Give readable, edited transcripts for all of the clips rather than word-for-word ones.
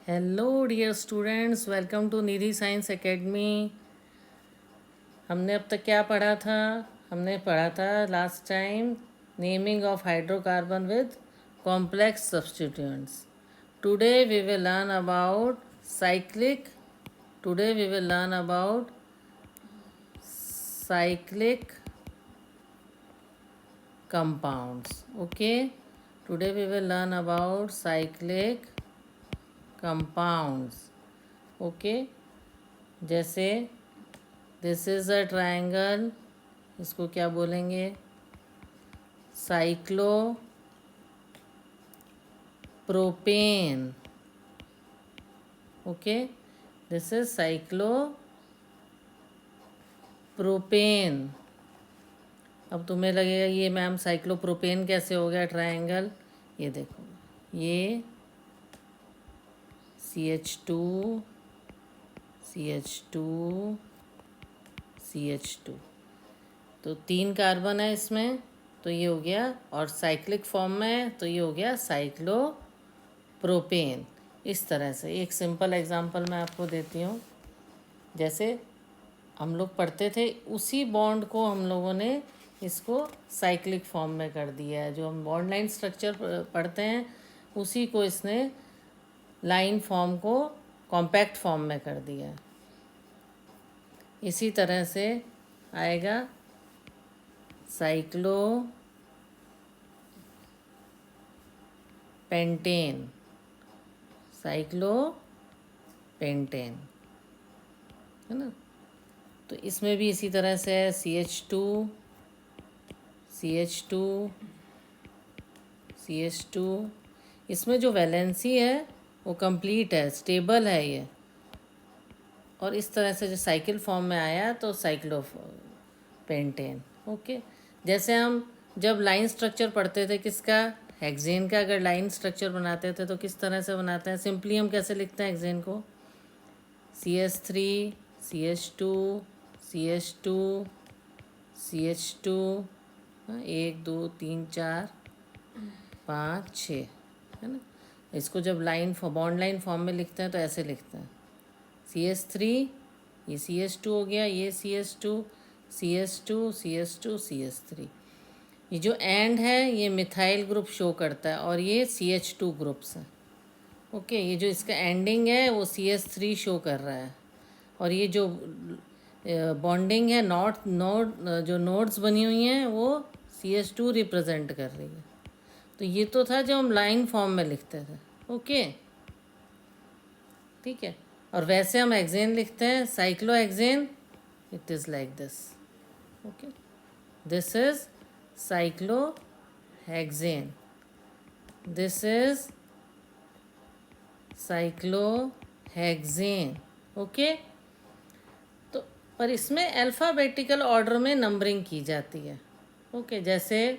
Hello dear students, welcome to Nidhi Science Academy. हमने अब तक क्या पढ़ा था? हमने पढ़ा था last time naming of hydrocarbon with complex substituents. Today we will learn about cyclic today we will learn about cyclic compounds. Okay, today we will learn about cyclic compounds. Okay, जैसे दिस इज अ ट्रायंगल, इसको क्या बोलेंगे? Cyclo propane. Okay, this is cyclo propane. अब तुम्हें लगेगा ये ma'am cyclopropane कैसे हो गया ट्रायंगल? ये देखो, ये CH2 CH2 CH2, तो 3 कार्बन है इसमें, तो ये हो गया। और साइक्लिक फॉर्म में तो ये हो गया साइक्लोप्रोपेन। इस तरह से एक सिंपल एग्जांपल मैं आपको देती हूँ। जैसे हम लोग पढ़ते थे, उसी बॉन्ड को हम लोगों ने इसको साइक्लिक फॉर्म में कर दिया है। जो हम बॉन्ड लाइन स्ट्रक्चर पढ़ते हैं, उसी को इसने लाइन फॉर्म को कॉम्पैक्ट फॉर्म में कर दिया है। इसी तरह से आएगा साइक्लो पेंटेन, साइक्लो पेंटेन, है ना। तो इसमें भी इसी तरह से है CH2 CH2 CH2। इसमें जो वैलेंसी है वो कंप्लीट है, स्टेबल है ये। और इस तरह से जो साइकिल फॉर्म में आया तो साइक्लो पेंटेन। ओके, जैसे हम जब लाइन स्ट्रक्चर पढ़ते थे किसका, हेक्सेन का, अगर लाइन स्ट्रक्चर बनाते थे तो किस तरह से बनाते हैं? सिंपली हम कैसे लिखते हैं हेक्सेन को? CH3 CH2 CH2 CH2, 1 2 3 4 5 6, है ना। इसको जब लाइन बॉन्ड लाइन फॉर्म में लिखते हैं तो ऐसे लिखते हैं CH3, ये CH2 हो गया, ये CH2 CH2 CH2 CH3। ये जो एंड है ये मिथाइल ग्रुप शो करता है और ये CH2 ग्रुप्स है। ओके, ये जो इसका एंडिंग है वो CH3 शो कर रहा है। और ये जो बॉन्डिंग है, जो नोड्स बनी हुई हैं वो CH2 रिप्रेजेंट कर रही है। तो ये तो था जो हम लाइन फॉर्म में लिखते थे। ओके, ठीक है। और वैसे हम हेक्सेन लिखते हैं, cyclo hexane, it is like this. Okay, this is cyclo hexane, this is cyclo hexane. Okay, तो पर इसमें अल्फ़ाबेटिकल ऑर्डर में नंबरिंग की जाती है। ओके, जैसे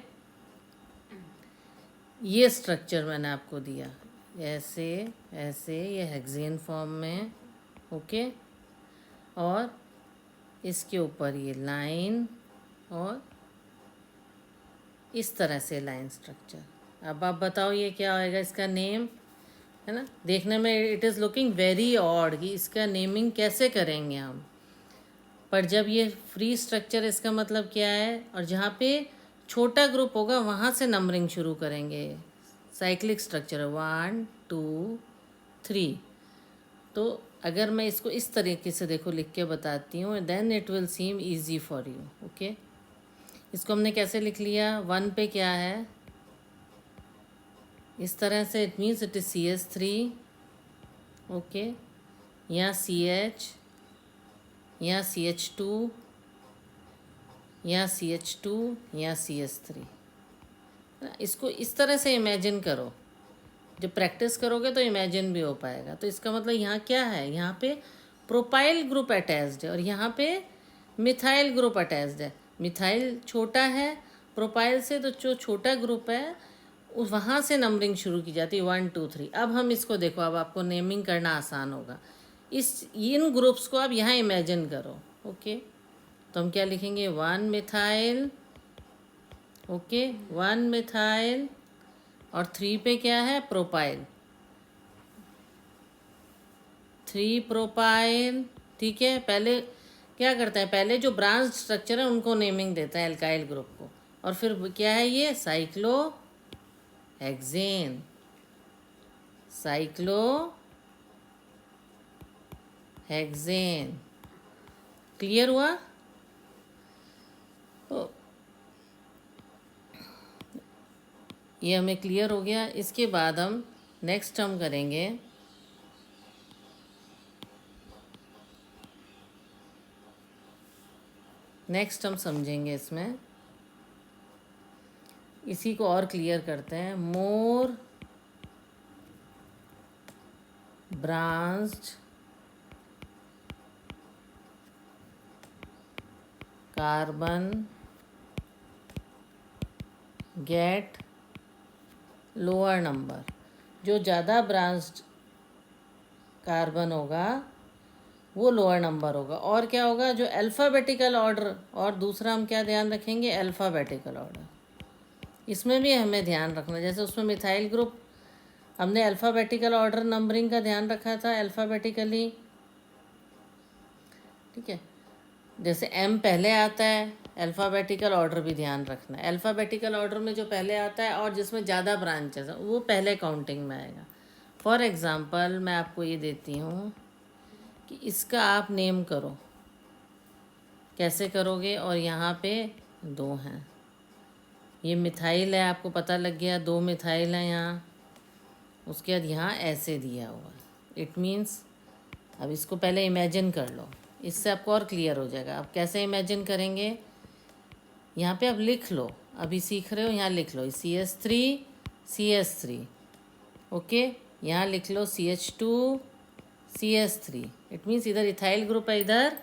ये स्ट्रक्चर मैंने आपको दिया, ऐसे ऐसे, ये हेक्सेन फॉर्म में। ओके, और इसके ऊपर ये लाइन, और इस तरह से लाइन स्ट्रक्चर। अब आप बताओ ये क्या होएगा इसका नेम, है ना। देखने में it is looking very odd कि इसका नेमिंग कैसे करेंगे हम। पर जब ये फ्री स्ट्रक्चर, इसका मतलब क्या है, और जहाँ पे छोटा ग्रुप होगा वहाँ से नंबरिंग शुरू करेंगे। Cyclic structure 1 2 3। तो अगर मैं इसको इस तरीके से देखो लिख के बताती हूँ, then it will seem easy for you. Okay, इसको हमने कैसे लिख लिया? 1 पे क्या है, इस तरह से, it means it is CH3। Okay, यहाँ CH, यहाँ CH2, यहाँ CH2, यहाँ CH3। इसको इस तरह से इमेजिन करो, जब प्रैक्टिस करोगे तो इमेजिन भी हो पाएगा। तो इसका मतलब यहाँ क्या है, यहाँ पे प्रोपाइल ग्रुप अटैच्ड है और यहाँ पे मिथाइल ग्रुप अटैच्ड है। मिथाइल छोटा है प्रोपाइल से, तो जो छोटा ग्रुप है उस वहाँ से नंबरिंग शुरू की जाती है 1 2 3। अब हम इसको देखो, अब आपको नेमिंग करना आसान होगा। इन ग्रुप्स को आप यहाँ इमेजिन करो। ओके, तो हम क्या लिखेंगे? 1 मिथाइल, ओके, 1 मिथाइल, और 3 पे क्या है? प्रोपाइल। 3 प्रोपाइल। ठीक है, पहले क्या करते हैं, पहले जो ब्रांच स्ट्रक्चर है उनको नेमिंग देते हैं एल्काइल ग्रुप को, और फिर क्या है ये साइक्लोहेक्सेन। साइक्लोहेक्सेन क्लियर हुआ? तो ये हमें क्लियर हो गया। इसके बाद हम नेक्स्ट हम करेंगे नेक्स्ट हम समझेंगे इसमें, इसी को और क्लियर करते हैं। More branched carbon get lower number. जो ज़्यादा ब्रांच्ड कार्बन होगा वो लोअर नंबर होगा। और क्या होगा, जो अल्फ़ाबेटिकल ऑर्डर, और दूसरा हम क्या ध्यान रखेंगे, अल्फ़ाबेटिकल ऑर्डर। इसमें भी हमें ध्यान रखना, जैसे उसमें मिथाइल ग्रुप हमने अल्फ़ाबेटिकल ऑर्डर नंबरिंग का ध्यान रखा था, अल्फ़ाबेटिकली। ठीक है, जैसे एम पहले आता है, अल्फ़ाबेटिकल ऑर्डर भी ध्यान रखना है। अल्फ़ाबेटिकल ऑर्डर में जो पहले आता है और जिसमें ज़्यादा ब्रांचेस हैं वो पहले काउंटिंग में आएगा। फॉर एग्ज़ाम्पल मैं आपको ये देती हूँ कि इसका आप नेम करो, कैसे करोगे, और यहाँ पे 2 हैं, ये मिथाइल है, आपको पता लग गया 2 मिथाइल हैं यहाँ। उसके बाद यहाँ ऐसे दिया हुआ, इट मीन्स, अब इसको पहले इमेजिन कर लो, इससे आपको और क्लियर हो जाएगा। आप कैसे इमेजिन करेंगे, यहाँ पे आप लिख लो, अभी सीख रहे हो, यहाँ लिख लो CH3 ओके, यहाँ लिख लो CH2 CH3। इट मीन्स इधर इथाइल ग्रुप है, इधर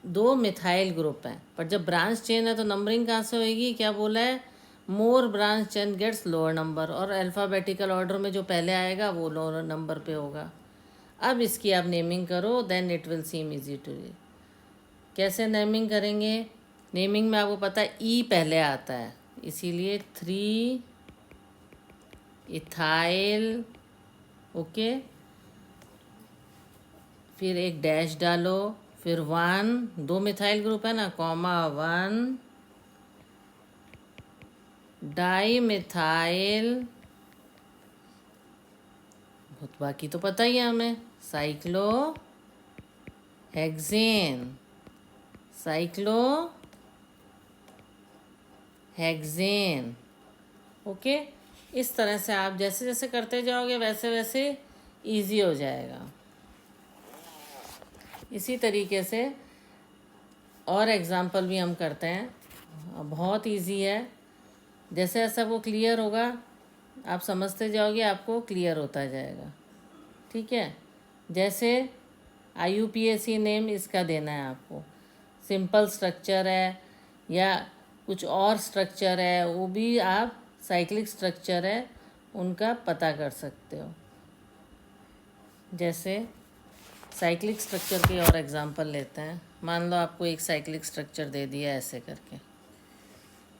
2 मिथाइल ग्रुप हैं। पर जब ब्रांच चेन है तो नंबरिंग कहाँ से होएगी, क्या बोला है, more branch chain gets lower number, और अल्फ़ाबेटिकल ऑर्डर में जो पहले आएगा वो लोअर नंबर पे होगा। अब इसकी आप नेमिंग करो, then it will seem easy to read. कैसे नेमिंग करेंगे, नेमिंग में आपको पता है ई पहले आता है, इसीलिए 3 इथाइल ओके, फिर एक डैश डालो, फिर 1, 2 मिथाइल ग्रुप है ना, कॉमा 1 डाई मिथाइल, बहुत बाकी तो पता ही है हमें, साइक्लोहेक्सेन। Cyclohexane okay. इस तरह से आप जैसे जैसे करते जाओगे वैसे वैसे इजी हो जाएगा। इसी तरीके से और एग्ज़ाम्पल भी हम करते हैं, बहुत इजी है। जैसे जैसा वो क्लियर होगा आप समझते जाओगे, आपको क्लियर होता जाएगा। ठीक है, जैसे IUPAC नेम इसका देना है आपको, सिंपल स्ट्रक्चर है या कुछ और स्ट्रक्चर है, वो भी आप साइक्लिक स्ट्रक्चर है उनका पता कर सकते हो। जैसे साइक्लिक स्ट्रक्चर के और एग्जांपल लेते हैं। मान लो आपको एक साइक्लिक स्ट्रक्चर दे दिया ऐसे करके,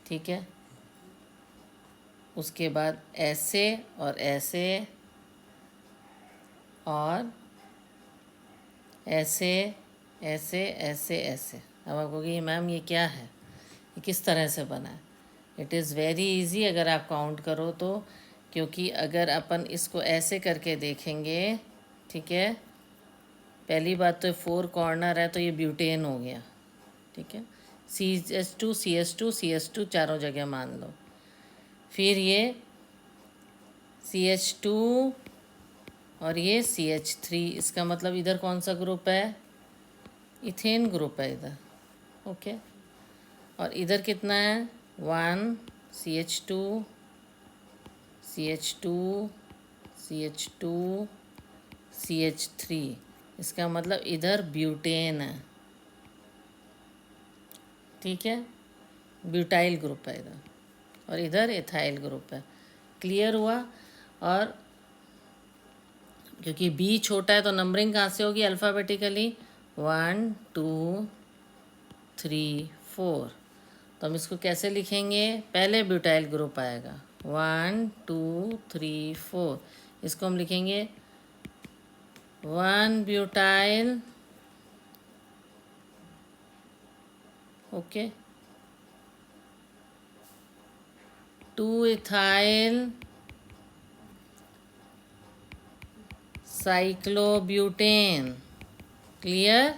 ठीक है, उसके बाद ऐसे और ऐसे और ऐसे ऐसे ऐसे ऐसे। अब आप कहोगे मैम ये क्या है, ये किस तरह से बना है। इट इज़ वेरी इजी अगर आप काउंट करो तो, क्योंकि अगर अपन इसको ऐसे करके देखेंगे, ठीक है, पहली बात तो 4 कॉर्नर है तो ये ब्यूटेन हो गया, ठीक है, CH2 CH2 CH2 चारों जगह मान लो। फिर ये CH2 और ये CH3, इसका मतलब इधर कौन सा ग्रुप है, इथेन ग्रुप है इधर, ओके। और इधर कितना है, 1 CH2 CH2 CH2 CH3, इसका मतलब इधर ब्यूटेन है, ठीक है, ब्यूटाइल ग्रुप है इधर, और इधर एथाइल ग्रुप है। क्लियर हुआ। और क्योंकि बी छोटा है तो नंबरिंग कहाँ से होगी, अल्फ़ाबेटिकली 1 2 3 4। तो हम इसको कैसे लिखेंगे, पहले ब्यूटाइल ग्रुप आएगा 1 2 3 4, इसको हम लिखेंगे 1-butyl, okay, 2-ethyl cyclobutane. Clear?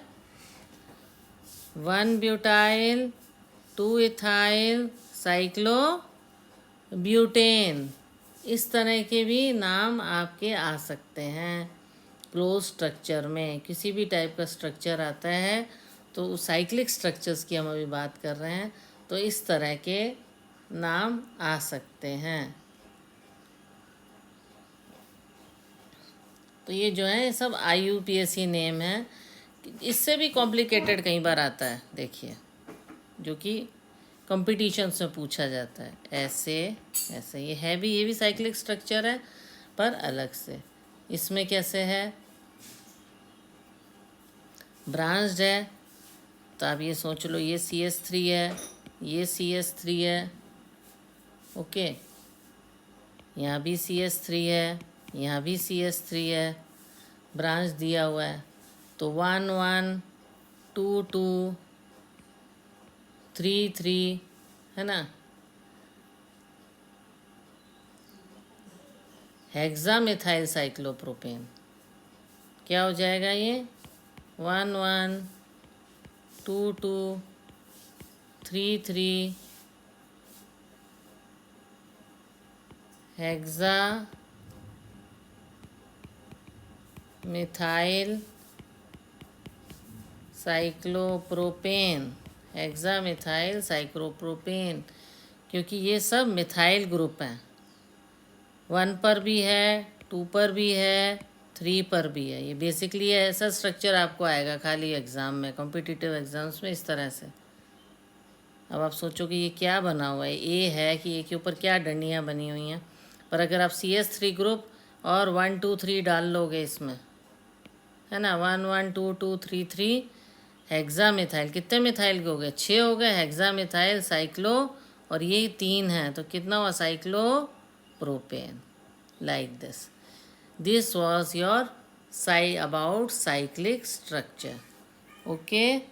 1-butyl, 2-ethyl cyclobutane. इस तरह के भी नाम आपके आ सकते हैं क्लोज स्ट्रक्चर में। किसी भी टाइप का स्ट्रक्चर आता है तो साइक्लिक स्ट्रक्चर्स की हम अभी बात कर रहे हैं, तो इस तरह के नाम आ सकते हैं। तो ये जो है सब IUPAC नेम है। इससे भी कॉम्प्लिकेटेड कई बार आता है, देखिए, जो कि कॉम्पिटिशन्स में पूछा जाता है। ऐसे ऐसे ये भी साइक्लिक स्ट्रक्चर है पर अलग से। इसमें कैसे है, ब्रांच्ड है, तो आप ये सोच लो ये CH3 है, ये CH3 है, ओके, यहाँ भी CH3 है, यहाँ भी CH3 है, ब्रांच दिया हुआ है, तो 1 1 2 2 3 3 है ना। हेक्सामिथाइल साइक्लोप्रोपेन क्या हो जाएगा ये, 1 1 2 2 3 3 हेक्सामिथाइल साइक्लोप्रोपेन। हेक्सामिथाइल साइक्लोप्रोपेन, क्योंकि ये सब मिथाइल ग्रुप हैं। 1 पर भी है, 2 पर भी है, 3 पर भी है। ये बेसिकली ऐसा स्ट्रक्चर आपको आएगा खाली एग्ज़ाम में, कॉम्पिटिटिव एग्ज़ाम्स में इस तरह से। अब आप सोचो कि ये क्या बना हुआ है, ए है कि ए के ऊपर क्या डंडियाँ बनी हुई हैं। पर अगर आप CH3 ग्रुप और 1 2 3 डाल लोगे इसमें, है ना, 1 1 2 2 3 3 हेक्सामिथाइल, कितने मिथाइल के हो गए, 6 हो गए हेक्सामिथाइल साइक्लो, और ये 3 हैं, तो कितना हुआ cyclopropane, like this. This was your about cyclic structure. Okay.